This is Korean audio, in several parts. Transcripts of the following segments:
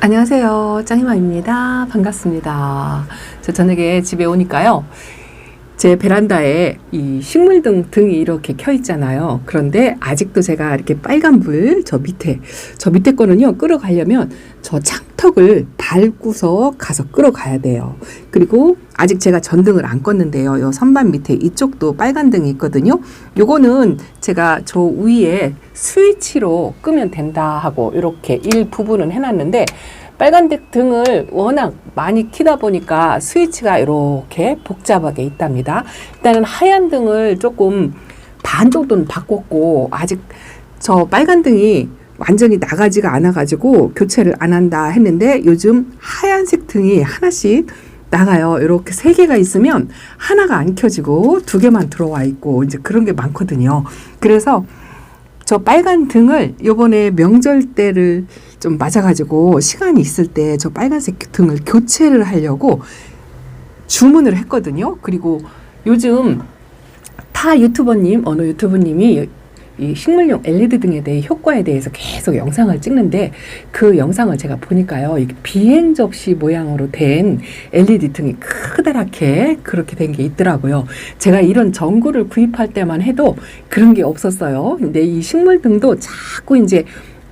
안녕하세요. 짱이맘입니다. 반갑습니다. 저 저녁에 집에 오니까요. 제 베란다에 이 식물등 등이 이렇게 켜 있잖아요. 그런데 아직도 제가 이렇게 빨간 불 저 밑에 거는요, 끌어가려면 저 창턱을 밟고서 가서 끌어가야 돼요. 그리고 아직 제가 전등을 안 껐는데요. 요 선반 밑에 이쪽도 빨간 등이 있거든요. 요거는 제가 저 위에 스위치로 끄면 된다 하고 이렇게 일부분은 해놨는데, 빨간 등을 워낙 많이 키다 보니까 스위치가 이렇게 복잡하게 있답니다. 일단은 하얀 등을 조금 반 정도는 바꿨고, 아직 저 빨간 등이 완전히 나가지가 않아가지고 교체를 안 한다 했는데, 요즘 하얀색 등이 하나씩 나가요. 이렇게 3개가 있으면 하나가 안 켜지고 2개만 들어와 있고 이제 그런 게 많거든요. 그래서 저 빨간 등을 요번에 명절 때를 좀 맞아가지고 시간이 있을 때 저 빨간색 등을 교체를 하려고 주문을 했거든요. 그리고 요즘 타 유튜버님, 어느 유튜버님이 이 식물용 LED 등에 대해 효과에 대해서 계속 영상을 찍는데, 그 영상을 제가 보니까요, 이게 비행 접시 모양으로 된 LED 등이 크다랗게 그렇게 된 게 있더라고요. 제가 이런 전구를 구입할 때만 해도 그런 게 없었어요. 근데 이 식물 등도 자꾸 이제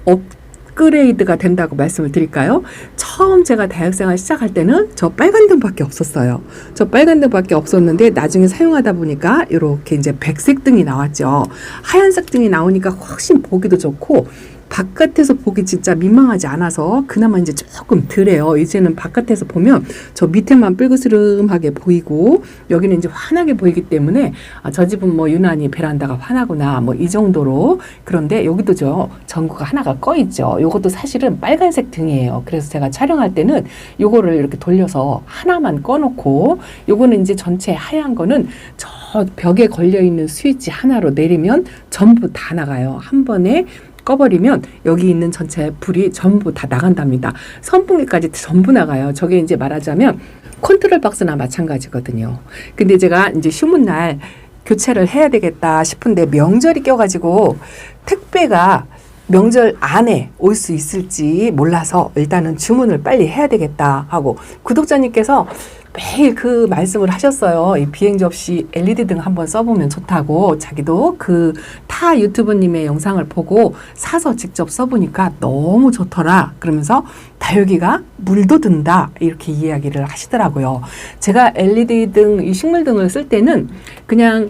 업그레이드가 된다고 말씀을 드릴까요? 처음 제가 대학생활 시작할 때는 저 빨간 등밖에 없었어요. 저 빨간 등밖에 없었는데 나중에 사용하다 보니까 이렇게 이제 백색 등이 나왔죠. 하얀색 등이 나오니까 훨씬 보기도 좋고, 바깥에서 보기 진짜 민망하지 않아서 그나마 이제 조금 덜해요. 이제는 바깥에서 보면 저 밑에만 뿔그스름하게 보이고 여기는 이제 환하게 보이기 때문에 저 집은 뭐 유난히 베란다가 환하구나 뭐 이 정도로. 그런데 여기도 저 전구가 하나가 꺼 있죠. 요것도 사실은 빨간색 등이에요. 그래서 제가 촬영할 때는 요거를 이렇게 돌려서 하나만 꺼놓고, 요거는 이제 전체 하얀 거는 저 벽에 걸려 있는 스위치 하나로 내리면 전부 다 나가요. 한 번에 꺼버리면 여기 있는 전체 불이 전부 다 나간답니다. 선풍기까지 전부 나가요. 저게 이제 말하자면 컨트롤 박스나 마찬가지거든요. 근데 제가 이제 휴무날 교체를 해야 되겠다 싶은데 명절이 껴가지고 택배가 명절 안에 올 수 있을지 몰라서 일단은 주문을 빨리 해야 되겠다 하고, 구독자님께서 매일 그 말씀을 하셨어요. 이 비행 접시 LED 등 한번 써보면 좋다고. 자기도 그 타 유튜브님의 영상을 보고 사서 직접 써보니까 너무 좋더라. 그러면서 다육이가 물도 든다 이렇게 이야기를 하시더라고요. 제가 LED 등, 이 식물 등을 쓸 때는 그냥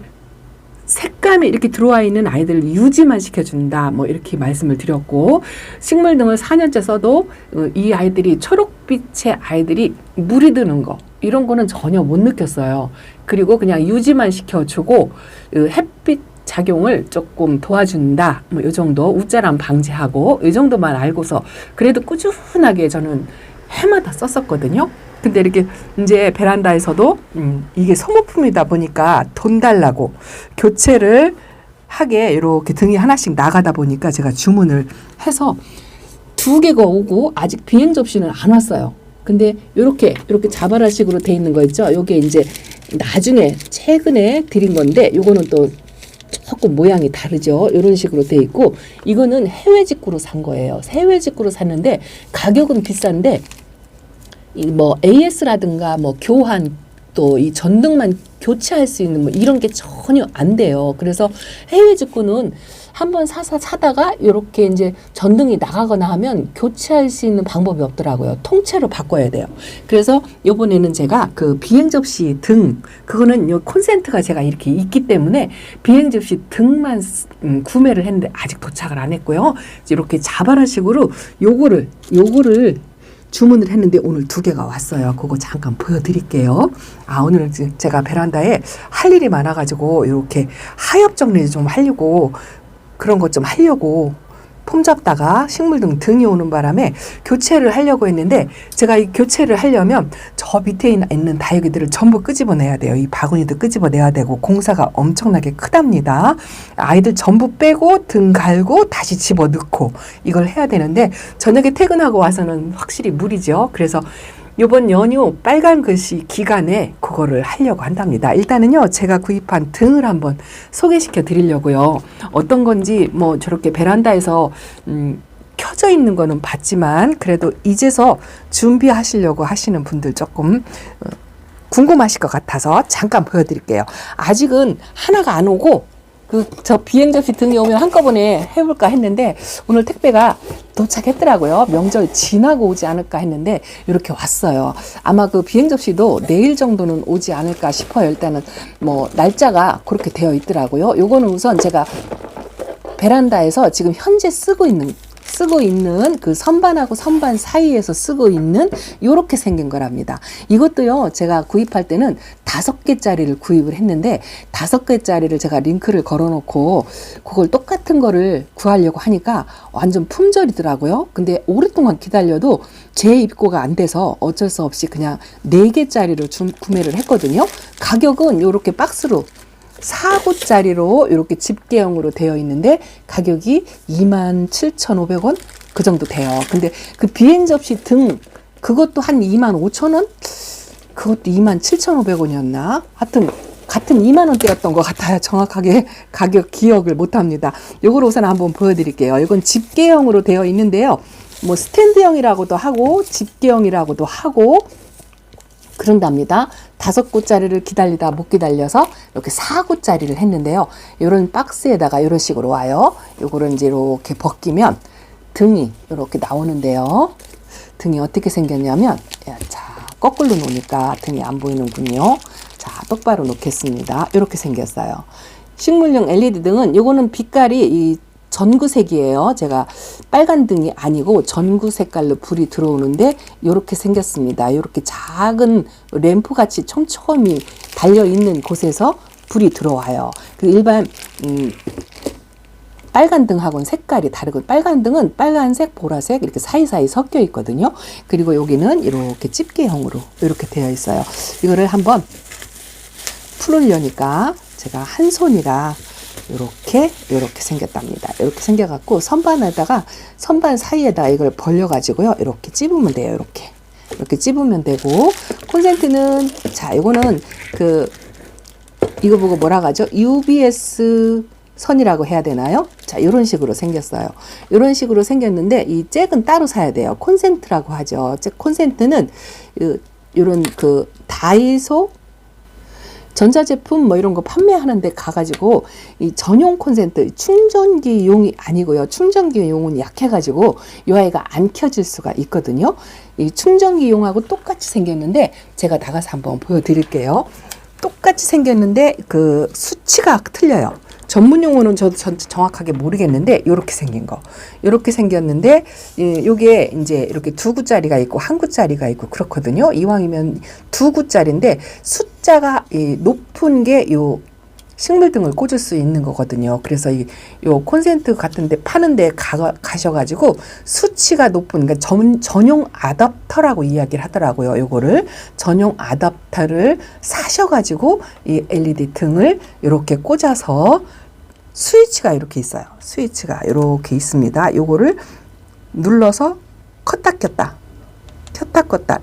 색감이 이렇게 들어와 있는 아이들을 유지만 시켜준다 뭐 이렇게 말씀을 드렸고, 식물 등을 4년째 써도 이 아이들이 초록빛의 아이들이 물이 드는 거 이런 거는 전혀 못 느꼈어요. 그리고 그냥 유지만 시켜주고 햇빛 작용을 조금 도와준다 뭐 이 정도, 웃자람 방지하고 이 정도만 알고서 그래도 꾸준하게 저는 해마다 썼었거든요. 근데 이렇게 이제 베란다에서도 이게 소모품이다 보니까 돈 달라고 교체를 하게 이렇게 등이 하나씩 나가다 보니까 제가 주문을 해서 2개가 오고, 아직 비행 접시는 안 왔어요. 근데 요렇게 자바라식으로 돼 있는 거 있죠? 요게 이제 나중에 최근에 드린 건데, 요거는 또 조금 모양이 다르죠. 이런 식으로 돼 있고, 이거는 해외 직구로 산 거예요. 해외 직구로 샀는데 가격은 비싼데 이 뭐 AS라든가 뭐 교환, 또 이 전등만 교체할 수 있는 뭐 이런 게 전혀 안 돼요. 그래서 해외 직구는 한번 사다가 이렇게 이제 전등이 나가거나 하면 교체할 수 있는 방법이 없더라고요. 통째로 바꿔야 돼요. 그래서 요번에는 제가 그 비행 접시 등, 그거는 요 콘센트가 제가 이렇게 있기 때문에 비행 접시 등만 구매를 했는데 아직 도착을 안 했고요. 이렇게 자바라식으로 요거를 주문을 했는데 오늘 2개가 왔어요. 그거 잠깐 보여드릴게요. 오늘은 제가 베란다에 할 일이 많아가지고 이렇게 하엽 정리 좀 하려고, 그런 것 좀 하려고 폼 잡다가 식물등 등이 오는 바람에 교체를 하려고 했는데, 제가 이 교체를 하려면 저 밑에 있는 다육이들을 전부 끄집어내야 돼요. 이 바구니도 끄집어내야 되고 공사가 엄청나게 크답니다. 아이들 전부 빼고 등 갈고 다시 집어넣고 이걸 해야 되는데, 저녁에 퇴근하고 와서는 확실히 무리죠. 그래서 이번 연휴 빨간 글씨 기간에 그거를 하려고 한답니다. 일단은요, 제가 구입한 등을 한번 소개시켜 드리려고요. 어떤 건지 뭐 저렇게 베란다에서 켜져 있는 거는 봤지만 그래도 이제서 준비하시려고 하시는 분들 조금 궁금하실 것 같아서 잠깐 보여드릴게요. 아직은 하나가 안 오고 저 비행 접시 등이 오면 한꺼번에 해볼까 했는데 오늘 택배가 도착했더라고요. 명절 지나고 오지 않을까 했는데 이렇게 왔어요. 아마 그 비행 접시도 내일 정도는 오지 않을까 싶어요. 일단은 뭐 날짜가 그렇게 되어 있더라고요. 요거는 우선 제가 베란다에서 지금 현재 쓰고 있는 그 선반하고 선반 사이에서 쓰고 있는 요렇게 생긴 거랍니다. 이것도요, 제가 구입할 때는 5개짜리를 구입을 했는데 5개짜리를 제가 링크를 걸어놓고 그걸 똑같은 거를 구하려고 하니까 완전 품절이더라고요. 근데 오랫동안 기다려도 재입고가 안 돼서 어쩔 수 없이 그냥 4개짜리를 구매를 했거든요. 가격은 요렇게 박스로 4구짜리로 이렇게 집게형으로 되어 있는데 가격이 27,500원 그 정도 돼요. 근데 그 비행 접시 등 그것도 한 25,000원? 그것도 27,500원이었나? 하여튼 같은 2만원대였던 것 같아요. 정확하게 가격 기억을 못합니다. 요걸 우선 한번 보여드릴게요. 이건 집게형으로 되어 있는데요. 뭐 스탠드형이라고도 하고 집게형이라고도 하고 그런답니다. 5구짜리를 기다리다 못 기다려서 이렇게 4구짜리를 했는데요. 이런 박스에다가 이런 식으로 와요. 요거를 이제 이렇게 벗기면 등이 이렇게 나오는데요. 등이 어떻게 생겼냐면, 자, 거꾸로 놓으니까 등이 안 보이는군요. 자, 똑바로 놓겠습니다. 이렇게 생겼어요. 식물용 LED 등은 요거는 빛깔이 이 전구색이에요. 제가 빨간 등이 아니고 전구 색깔로 불이 들어오는데 이렇게 생겼습니다. 이렇게 작은 램프 같이 촘촘히 달려 있는 곳에서 불이 들어와요. 그 일반 빨간 등하고는 색깔이 다르고 빨간 등은 빨간색, 보라색 이렇게 사이사이 섞여 있거든요. 그리고 여기는 이렇게 집게형으로 이렇게 되어 있어요. 이거를 한번 풀으려니까 제가 한 손이라 이렇게 생겼답니다. 이렇게 생겨갖고 선반 사이에다 이걸 벌려가지고요. 이렇게 찝으면 돼요. 이렇게 찝으면 되고 콘센트는 자 이거는 이거 보고 뭐라 하죠? UBS 선이라고 해야 되나요? 자 이런 식으로 생겼어요. 이런 식으로 생겼는데 이 잭은 따로 사야 돼요. 콘센트라고 하죠. 잭 콘센트는 이런 다이소 전자제품 뭐 이런 거 판매하는데 가가지고 이 전용 콘센트 충전기용이 아니고요. 충전기용은 약해가지고 이 아이가 안 켜질 수가 있거든요. 이 충전기용하고 똑같이 생겼는데 제가 나가서 한번 보여드릴게요. 똑같이 생겼는데 그 수치가 틀려요. 전문 용어는 저도 정확하게 모르겠는데 요렇게 생긴 거. 요렇게 생겼는데 요게 이제 이렇게 2구짜리가 있고 1구짜리가 있고 그렇거든요. 이왕이면 2구짜리인데 숫자가 높은 게 요 식물등을 꽂을 수 있는 거거든요. 그래서 요 콘센트 같은 데 파는 데 가셔가지고 수치가 높은, 그러니까 전용 아답터라고 이야기를 하더라고요. 요거를 전용 아답터를 사셔가지고 이 LED 등을 이렇게 꽂아서 스위치가 이렇게 있어요. 스위치가 이렇게 있습니다. 요거를 눌러서 껐다 켰다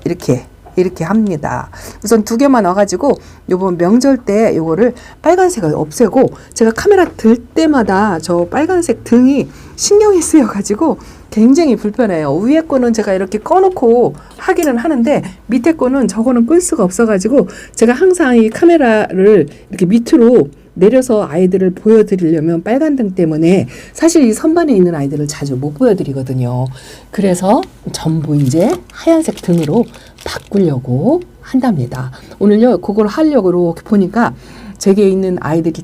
이렇게 합니다. 우선 2개만 넣어가지고 요번 명절 때 요거를 빨간색을 없애고 제가 카메라 들 때마다 저 빨간색 등이 신경이 쓰여가지고 굉장히 불편해요. 위에 거는 제가 이렇게 꺼놓고 하기는 하는데 밑에 거는 저거는 끌 수가 없어가지고 제가 항상 이 카메라를 이렇게 밑으로 내려서 아이들을 보여드리려면 빨간 등 때문에 사실 이 선반에 있는 아이들을 자주 못 보여드리거든요. 그래서 전부 이제 하얀색 등으로 바꾸려고 한답니다. 오늘요 그걸 하려고 이렇게 보니까 제게 있는 아이들이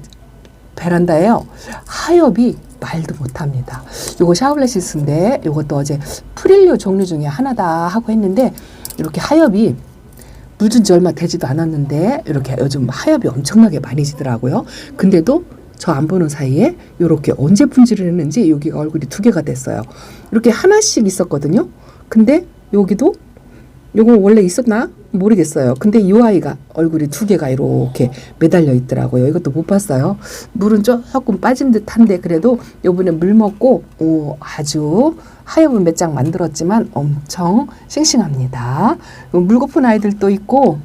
베란다에요. 하엽이 말도 못합니다. 요거 샤워블레시스인데 요것도 어제 프릴료 종류 중에 하나다 하고 했는데 이렇게 하엽이 물 준 지 얼마 되지도 않았는데 이렇게 요즘 하엽이 엄청나게 많이 지더라고요. 근데도 저 안 보는 사이에 이렇게 언제 분질을 했는지 여기가 얼굴이 2개가 됐어요. 이렇게 하나씩 있었거든요. 근데 여기도 요거 원래 있었나? 모르겠어요. 근데 이 아이가 얼굴이 2개가 이렇게 매달려 있더라고요. 이것도 못 봤어요. 물은 조금 빠진 듯한데 그래도 요번에 물 먹고 아주 하엽은 몇 장 만들었지만 엄청 싱싱합니다. 물고픈 아이들도 있고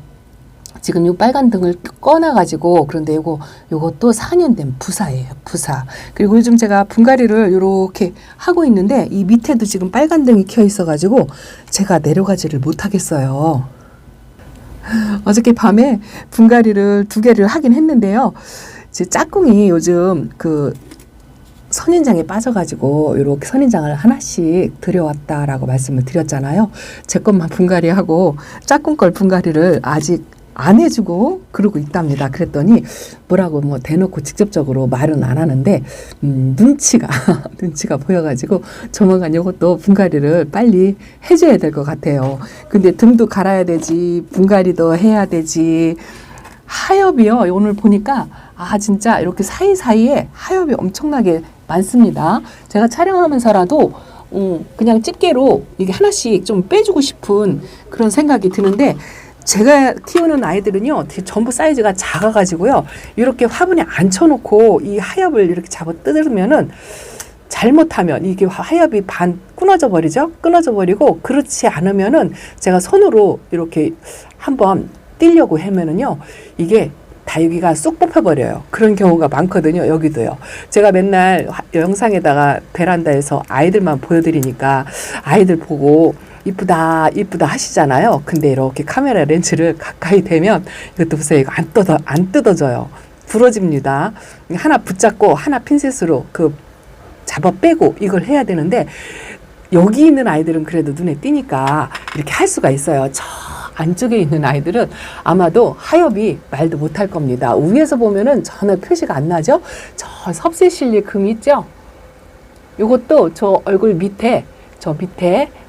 지금 이 빨간 등을 꺼놔가지고, 그런데 요것도 4년 된 부사예요. 부사. 그리고 요즘 제가 분갈이를 요렇게 하고 있는데 이 밑에도 지금 빨간 등이 켜 있어가지고 제가 내려가지를 못하겠어요. 어저께 밤에 분갈이를 2개를 하긴 했는데요. 제 짝꿍이 요즘 그 선인장에 빠져가지고 이렇게 선인장을 하나씩 들여왔다라고 말씀을 드렸잖아요. 제 것만 분갈이하고 짝꿍 걸 분갈이를 아직 안 해주고 그러고 있답니다. 그랬더니 뭐라고 뭐 대놓고 직접적으로 말은 안 하는데 눈치가 보여가지고 조만간 이것도 분갈이를 빨리 해줘야 될 것 같아요. 근데 등도 갈아야 되지, 분갈이도 해야 되지. 하엽이요. 오늘 보니까 진짜 이렇게 사이사이에 하엽이 엄청나게 많습니다. 제가 촬영하면서라도 그냥 집게로 이게 하나씩 좀 빼주고 싶은 그런 생각이 드는데, 제가 키우는 아이들은요, 전부 사이즈가 작아가지고요, 이렇게 화분에 앉혀놓고 이 하엽을 이렇게 잡아 뜯으면은 잘못하면 이게 하엽이 반 끊어져 버리죠. 끊어져 버리고, 그렇지 않으면은 제가 손으로 이렇게 한번 띄려고 하면은요, 이게 다육이가 쏙 뽑혀버려요. 그런 경우가 많거든요. 여기도요. 제가 맨날 영상에다가 베란다에서 아이들만 보여드리니까 아이들 보고 이쁘다 이쁘다 하시잖아요. 근데 이렇게 카메라 렌즈를 가까이 대면 이것도 보세요. 이거 안 뜯어져요. 부러집니다. 하나 붙잡고 하나 핀셋으로 잡아 빼고 이걸 해야 되는데, 여기 있는 아이들은 그래도 눈에 띄니까 이렇게 할 수가 있어요. 저 안쪽에 있는 아이들은 아마도 하엽이 말도 못할 겁니다. 위에서 보면은 전혀 표시가 안 나죠. 저 섭세실리 금 있죠. 요것도 저 얼굴 밑에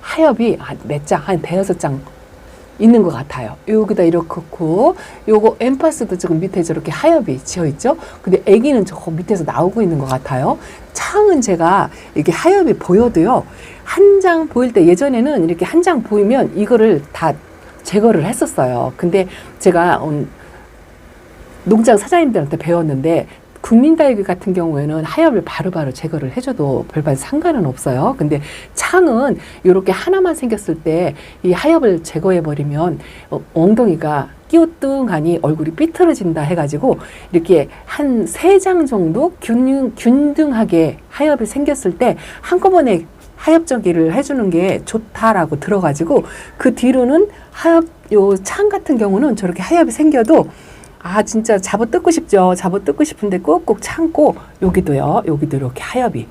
하엽이 몇 장, 한 5장 있는 것 같아요. 여기다 이렇게 고, 요거 엠파스도 지금 밑에 저렇게 하엽이 지어 있죠. 근데 애기는 저 밑에서 나오고 있는 것 같아요. 창은 제가 이렇게 하엽이 보여도요, 한 장 보일 때, 예전에는 이렇게 한 장 보이면 이거를 다 제거를 했었어요. 근데 제가 농장 사장님들한테 배웠는데, 국민다육이 같은 경우에는 하엽을 바로바로 제거를 해줘도 별반 상관은 없어요. 근데 창은 이렇게 하나만 생겼을 때 이 하엽을 제거해버리면 엉덩이가 끼우뚱하니 얼굴이 삐뚤어진다 해가지고, 이렇게 한 3장 정도 균등하게 하엽이 생겼을 때 한꺼번에 하엽저기를 해주는 게 좋다라고 들어가지고, 그 뒤로는 요 창 같은 경우는 저렇게 하엽이 생겨도 진짜 잡아 뜯고 싶죠. 잡아 뜯고 싶은데 꾹꾹 참고, 여기도요. 여기도 이렇게 하엽이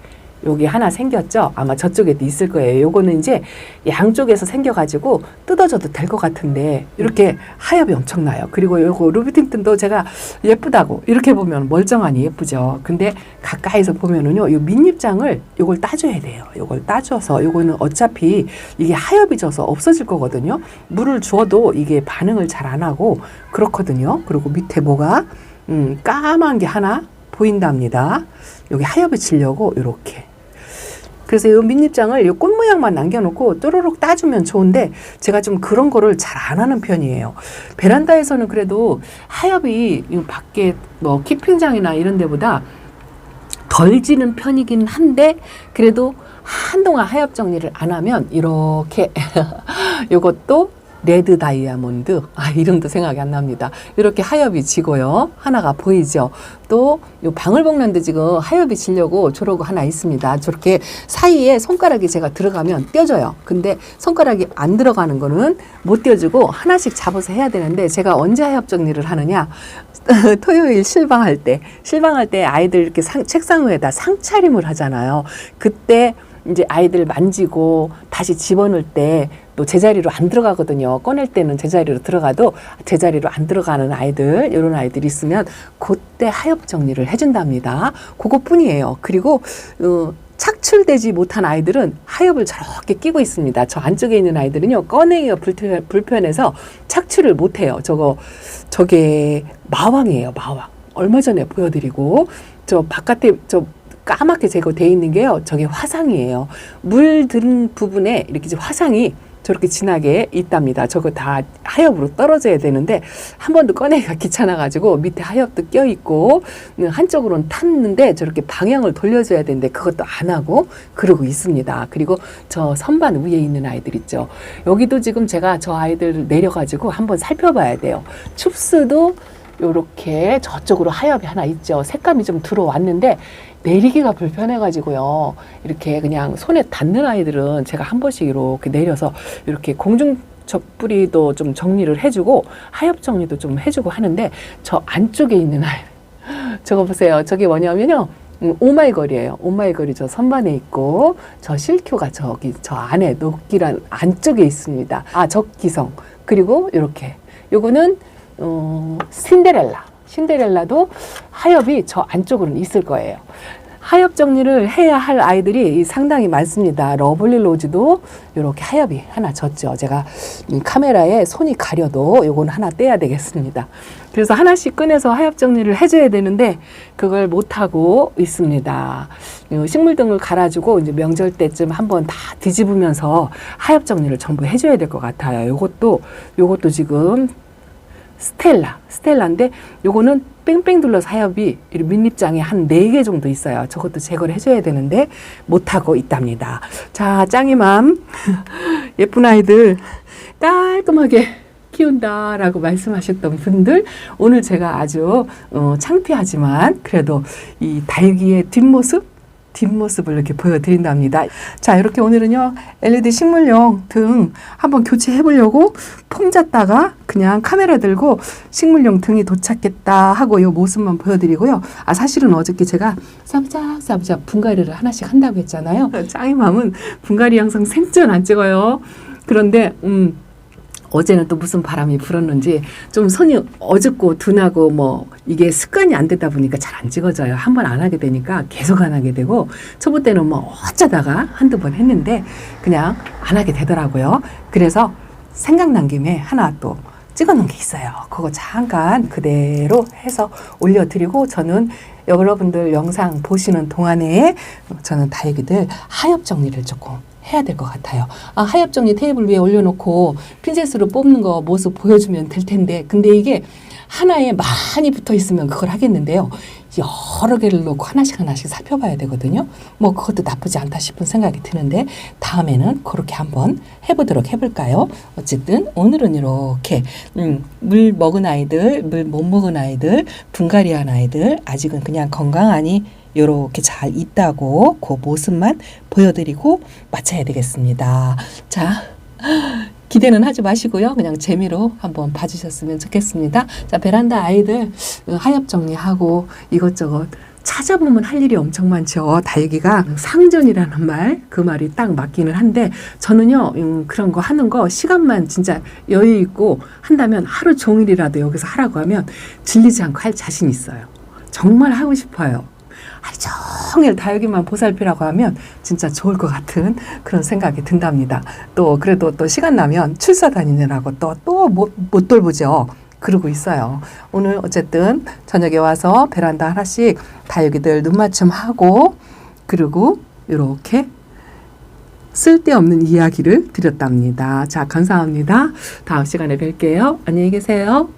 여기 하나 생겼죠. 아마 저쪽에도 있을 거예요. 요거는 이제 양쪽에서 생겨가지고 뜯어져도 될 것 같은데 이렇게 하엽이 엄청나요. 그리고 요거 루비팅턴도 제가 예쁘다고 이렇게 보면 멀쩡하니 예쁘죠. 근데 가까이서 보면은요, 요 밑잎장을 요걸 따줘야 돼요. 요걸 따줘서, 요거는 어차피 이게 하엽이 져서 없어질 거거든요. 물을 주어도 이게 반응을 잘 안 하고 그렇거든요. 그리고 밑에 뭐가 까만 게 하나 보인답니다. 여기 하엽을 치려고 이렇게. 그래서 이 밑잎장을 이 꽃 모양만 남겨놓고 또로록 따주면 좋은데, 제가 좀 그런 거를 잘 안 하는 편이에요. 베란다에서는 그래도 하엽이 밖에 뭐 키핑장이나 이런 데보다 덜 지는 편이긴 한데, 그래도 한동안 하엽 정리를 안 하면 이렇게 요것도 레드 다이아몬드, 이름도 생각이 안 납니다. 이렇게 하엽이 지고요. 하나가 보이죠. 또 요 방울복란도 지금 하엽이 지려고 저러고 하나 있습니다. 저렇게 사이에 손가락이 제가 들어가면 떼져요. 근데 손가락이 안 들어가는 거는 못 떼어주고 하나씩 잡아서 해야 되는데, 제가 언제 하엽 정리를 하느냐? 토요일 실방할 때 아이들 이렇게 책상 위에다 상차림을 하잖아요. 그때 이제 아이들 만지고 다시 집어넣을 때 또 제자리로 안 들어가거든요. 꺼낼 때는 제자리로 들어가도 제자리로 안 들어가는 아이들, 이런 아이들이 있으면 그때 하엽 정리를 해준답니다. 그것뿐이에요. 그리고 착출되지 못한 아이들은 하엽을 저렇게 끼고 있습니다. 저 안쪽에 있는 아이들은요, 꺼내기가 불편해서 착출을 못해요. 저게 마왕이에요. 마왕. 얼마 전에 보여드리고, 저 바깥에 까맣게 제거되어 있는 게요, 저게 화상이에요. 물 든 부분에 이렇게 화상이 저렇게 진하게 있답니다. 저거 다 하엽으로 떨어져야 되는데 한 번도 꺼내기가 귀찮아가지고 밑에 하엽도 껴있고 한쪽으로는 탔는데 저렇게 방향을 돌려줘야 되는데 그것도 안 하고 그러고 있습니다. 그리고 저 선반 위에 있는 아이들 있죠. 여기도 지금 제가 저 아이들 내려가지고 한번 살펴봐야 돼요. 춥스도 요렇게 저쪽으로 하엽이 하나 있죠. 색감이 좀 들어왔는데 내리기가 불편해가지고요. 이렇게 그냥 손에 닿는 아이들은 제가 한 번씩 이렇게 내려서 이렇게 공중 접뿌리도 좀 정리를 해주고 하엽 정리도 좀 해주고 하는데 저 안쪽에 있는 아이 저거 보세요. 저게 뭐냐면요. 오마이걸이에요. 오마이걸이 저 선반에 있고 저 실큐가 저기 저 안에 녹기란 안쪽에 있습니다. 아, 적기성. 그리고 이렇게 요거는 신데렐라도 하엽이 저 안쪽으로는 있을 거예요. 하엽 정리를 해야 할 아이들이 상당히 많습니다. 러블리 로즈도 이렇게 하엽이 하나 졌죠. 제가 카메라에 손이 가려도 요건 하나 떼야 되겠습니다. 그래서 하나씩 꺼내서 하엽 정리를 해줘야 되는데 그걸 못하고 있습니다. 식물등을 갈아주고 이제 명절 때쯤 한번 다 뒤집으면서 하엽 정리를 전부 해줘야 될 것 같아요. 요것도 지금 스텔라인데 요거는 뺑뺑 둘러서 하엽이 밑립장에 한 4개 정도 있어요. 저것도 제거를 해줘야 되는데 못하고 있답니다. 자, 짱이맘 예쁜 아이들 깔끔하게 키운다라고 말씀하셨던 분들 오늘 제가 아주 창피하지만 그래도 이 다육이의 뒷모습을 이렇게 보여드린답니다. 자, 이렇게 오늘은요 LED 식물용 등 한번 교체해 보려고 폼 잡다가 그냥 카메라 들고 식물용 등이 도착했다 하고 이 모습만 보여드리고요. 아, 사실은 어저께 제가 사부작 분갈이를 하나씩 한다고 했잖아요. 짱이맘은 분갈이 영상 생전 안 찍어요. 그런데 어제는 또 무슨 바람이 불었는지 좀 손이 어둡고 둔하고 뭐 이게 습관이 안 되다 보니까 잘 안 찍어져요. 한 번 안 하게 되니까 계속 안 하게 되고 초보 때는 뭐 어쩌다가 한두 번 했는데 그냥 안 하게 되더라고요. 그래서 생각난 김에 하나 또 찍어놓은 게 있어요. 그거 잠깐 그대로 해서 올려드리고 저는 여러분들 영상 보시는 동안에 저는 다육이들 하엽 정리를 조금 해야 될 것 같아요. 아, 하엽 정리 테이블 위에 올려놓고 핀셋으로 뽑는 거 모습 보여주면 될 텐데 근데 이게 하나에 많이 붙어 있으면 그걸 하겠는데요. 여러 개를 놓고 하나씩 살펴봐야 되거든요. 뭐 그것도 나쁘지 않다 싶은 생각이 드는데 다음에는 그렇게 한번 해볼까요? 어쨌든 오늘은 이렇게 물 먹은 아이들, 물 못 먹은 아이들, 분갈이한 아이들 아직은 그냥 건강하니 요렇게 잘 있다고 그 모습만 보여드리고 마쳐야 되겠습니다. 자, 기대는 하지 마시고요. 그냥 재미로 한번 봐주셨으면 좋겠습니다. 자, 베란다 아이들 하엽 정리하고 이것저것 찾아보면 할 일이 엄청 많죠. 다육이가 상전이라는 말, 그 말이 딱 맞기는 한데 저는요 그런 거 하는 거 시간만 진짜 여유 있고 한다면 하루 종일이라도 여기서 하라고 하면 질리지 않고 할 자신 있어요. 정말 하고 싶어요. 하루 종일 다육이만 보살피라고 하면 진짜 좋을 것 같은 그런 생각이 든답니다. 또 그래도 또 시간 나면 출사 다니느라고 또 못 돌보죠. 그러고 있어요. 오늘 어쨌든 저녁에 와서 베란다 하나씩 다육이들 눈맞춤 하고 그리고 이렇게 쓸데없는 이야기를 드렸답니다. 자, 감사합니다. 다음 시간에 뵐게요. 안녕히 계세요.